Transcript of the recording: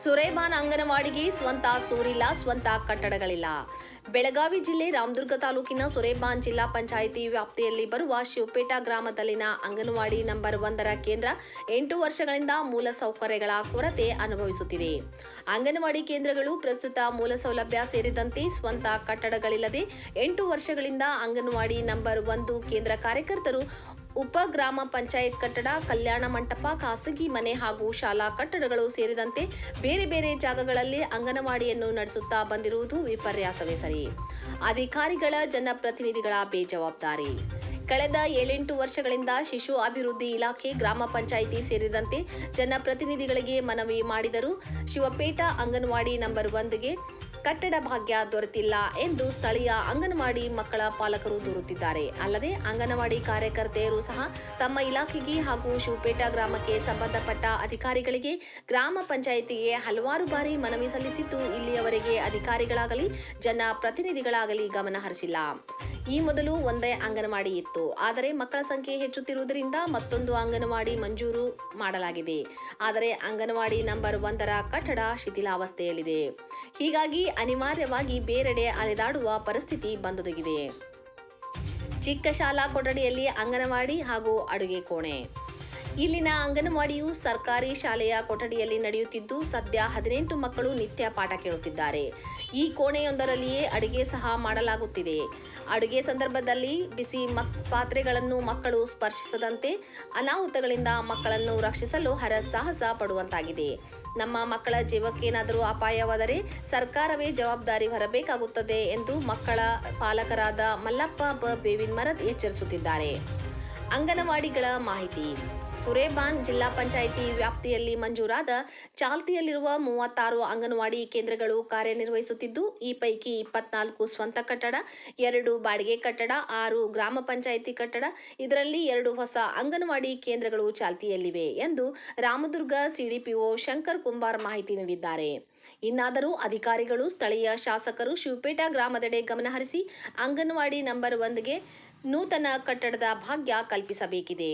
ಸುರೇಮಾನ್ ಅಂಗನವಾಡಿಗೆ ಸ್ವಂತ ಸೂರಿಲ್ಲ, ಸ್ವಂತ ಕಟ್ಟಡಗಳಿಲ್ಲ. ಬೆಳಗಾವಿ ಜಿಲ್ಲೆ ರಾಮದುರ್ಗ ತಾಲೂಕಿನ ಸುರೇಮಾನ್ ಜಿಲ್ಲಾ ಪಂಚಾಯಿತಿ ವ್ಯಾಪ್ತಿಯಲ್ಲಿ ಬರುವ ಶಿವಪೇಟ ಗ್ರಾಮದಲ್ಲಿನ ಅಂಗನವಾಡಿ ನಂಬರ್ 1ರ ಕೇಂದ್ರ 8 ವರ್ಷಗಳಿಂದ ಮೂಲಸೌಕರ್ಯಗಳ ಕೊರತೆ ಅನುಭವಿಸುತ್ತಿದೆ. ಅಂಗನವಾಡಿ ಕೇಂದ್ರಗಳು ಪ್ರಸ್ತುತ ಮೂಲಸೌಲಭ್ಯ ಸೇರಿದಂತೆ ಸ್ವಂತ ಕಟ್ಟಡಗಳಿಲ್ಲದೆ 8 ವರ್ಷಗಳಿಂದ ಅಂಗನವಾಡಿ ನಂಬರ್ 1 ಕೇಂದ್ರ ಕಾರ್ಯಕರ್ತರು ಉಪ ಗ್ರಾಮ ಪಂಚಾಯತ್ ಕಟ್ಟಡ, ಕಲ್ಯಾಣ ಮಂಟಪ, ಖಾಸಗಿ ಮನೆ ಹಾಗೂ ಶಾಲಾ ಕಟ್ಟಡಗಳು ಸೇರಿದಂತೆ ಬೇರೆ ಬೇರೆ ಜಾಗಗಳಲ್ಲಿ ಅಂಗನವಾಡಿಯನ್ನು ನಡೆಸುತ್ತಾ ಬಂದಿರುವುದು ವಿಪರ್ಯಾಸವೇ ಸರಿ. ಅಧಿಕಾರಿಗಳ, ಜನಪ್ರತಿನಿಧಿಗಳ ಬೇಜವಾಬ್ದಾರಿ. ಕಳೆದ 7-8 ವರ್ಷಗಳಿಂದ ಶಿಶು ಅಭಿವೃದ್ಧಿ ಇಲಾಖೆ, ಗ್ರಾಮ ಪಂಚಾಯಿತಿ ಸೇರಿದಂತೆ ಜನಪ್ರತಿನಿಧಿಗಳಿಗೆ ಮನವಿ ಮಾಡಿದರೂ ಶಿವಪೇಟ ಅಂಗನವಾಡಿ ನಂಬರ್ 1ಗೆ ಕಟ್ಟಡ ಭಾಗ್ಯ ದೊರೆತಿಲ್ಲ ಎಂದು ಸ್ಥಳೀಯ ಅಂಗನವಾಡಿ ಮಕ್ಕಳ ಪಾಲಕರು ದೂರುತ್ತಿದ್ದಾರೆ. ಅಲ್ಲದೆ ಅಂಗನವಾಡಿ ಕಾರ್ಯಕರ್ತೆಯರು ಸಹ ತಮ್ಮ ಇಲಾಖೆಗೆ ಹಾಗೂ ಶಿವಪೇಟ ಗ್ರಾಮಕ್ಕೆ ಸಂಬಂಧಪಟ್ಟ ಅಧಿಕಾರಿಗಳಿಗೆ, ಗ್ರಾಮ ಪಂಚಾಯಿತಿಗೆ ಹಲವಾರು ಬಾರಿ ಮನವಿ ಸಲ್ಲಿಸಿದ್ದು ಇಲ್ಲಿಯವರೆಗೆ ಅಧಿಕಾರಿಗಳಾಗಲಿ ಜನಪ್ರತಿನಿಧಿಗಳಾಗಲಿ ಗಮನ ಹರಿಸಿಲ್ಲ. ಈ ಮೊದಲು ಒಂದೇ ಅಂಗನವಾಡಿ ಇತ್ತು. ಆದರೆ ಮಕ್ಕಳ ಸಂಖ್ಯೆ ಹೆಚ್ಚುತ್ತಿರುವುದರಿಂದ ಮತ್ತೊಂದು ಅಂಗನವಾಡಿ ಮಂಜೂರು ಮಾಡಲಾಗಿದೆ. ಆದರೆ ಅಂಗನವಾಡಿ ನಂಬರ್ 1ರ ಕಟ್ಟಡ ಶಿಥಿಲಾವಸ್ಥೆಯಲ್ಲಿದೆ. ಹೀಗಾಗಿ ಅನಿವಾರ್ಯವಾಗಿ ಬೇರೆಡೆ ಅಲೆದಾಡುವ ಪರಿಸ್ಥಿತಿ ಬಂದೊದಗಿದೆ. ಚಿಕ್ಕ ಶಾಲಾ ಕೊಠಡಿಯಲ್ಲಿ ಅಂಗನವಾಡಿ ಹಾಗೂ ಅಡುಗೆ ಕೋಣೆ. ಇಲ್ಲಿನ ಅಂಗನವಾಡಿಯು ಸರ್ಕಾರಿ ಶಾಲೆಯ ಕೊಠಡಿಯಲ್ಲಿ ನಡೆಯುತ್ತಿದ್ದು ಸದ್ಯ 18 ಮಕ್ಕಳು ನಿತ್ಯ ಪಾಠ ಕೇಳುತ್ತಿದ್ದಾರೆ. ಈ ಕೋಣೆಯೊಂದರಲ್ಲಿಯೇ ಅಡುಗೆ ಸಹ ಮಾಡಲಾಗುತ್ತಿದೆ. ಅಡುಗೆ ಸಂದರ್ಭದಲ್ಲಿ ಬಿಸಿ ಪಾತ್ರೆಗಳನ್ನು ಮಕ್ಕಳು ಸ್ಪರ್ಶಿಸದಂತೆ ಅನಾಹುತಗಳಿಂದ ಮಕ್ಕಳನ್ನು ರಕ್ಷಿಸಲು ಹರಸಾಹಸ ಪಡುವಂತಾಗಿದೆ. ನಮ್ಮ ಮಕ್ಕಳ ಜೀವಕ್ಕೇನಾದರೂ ಅಪಾಯವಾದರೆ ಸರ್ಕಾರವೇ ಜವಾಬ್ದಾರಿ ಹೊರಬೇಕಾಗುತ್ತದೆ ಎಂದು ಮಕ್ಕಳ ಪಾಲಕರಾದ ಮಲ್ಲಪ್ಪ ಬೇವಿನ ಮರದ್ ಎಚ್ಚರಿಸುತ್ತಿದ್ದಾರೆ. ಅಂಗನವಾಡಿಗಳ ಮಾಹಿತಿ. ಸುರೇಮಾನ್ ಜಿಲ್ಲಾ ಪಂಚಾಯಿತಿ ವ್ಯಾಪ್ತಿಯಲ್ಲಿ ಮಂಜೂರಾದ ಚಾಲ್ತಿಯಲ್ಲಿರುವ 36 ಅಂಗನವಾಡಿ ಕೇಂದ್ರಗಳು ಕಾರ್ಯನಿರ್ವಹಿಸುತ್ತಿದ್ದು, ಈ ಪೈಕಿ 24 ಸ್ವಂತ ಕಟ್ಟಡ, 2 ಬಾಡಿಗೆ ಕಟ್ಟಡ, 6 ಗ್ರಾಮ ಪಂಚಾಯಿತಿ ಕಟ್ಟಡ, ಇದರಲ್ಲಿ 2 ಹೊಸ ಅಂಗನವಾಡಿ ಕೇಂದ್ರಗಳು ಚಾಲ್ತಿಯಲ್ಲಿವೆ ಎಂದು ರಾಮದುರ್ಗ ಸಿಡಿಪಿಒ ಶಂಕರ್ ಕುಂಬಾರ್ ಮಾಹಿತಿ ನೀಡಿದ್ದಾರೆ. ಇನ್ನಾದರೂ ಅಧಿಕಾರಿಗಳು, ಸ್ಥಳೀಯ ಶಾಸಕರು ಶಿವಪೇಟ ಗ್ರಾಮದೆಡೆ ಗಮನಹರಿಸಿ ಅಂಗನವಾಡಿ ನಂಬರ್ 1ಗೆ ನೂತನ ಕಟ್ಟಡದ ಭಾಗ್ಯ ಕಲ್ಪಿಸಬೇಕಿದೆ.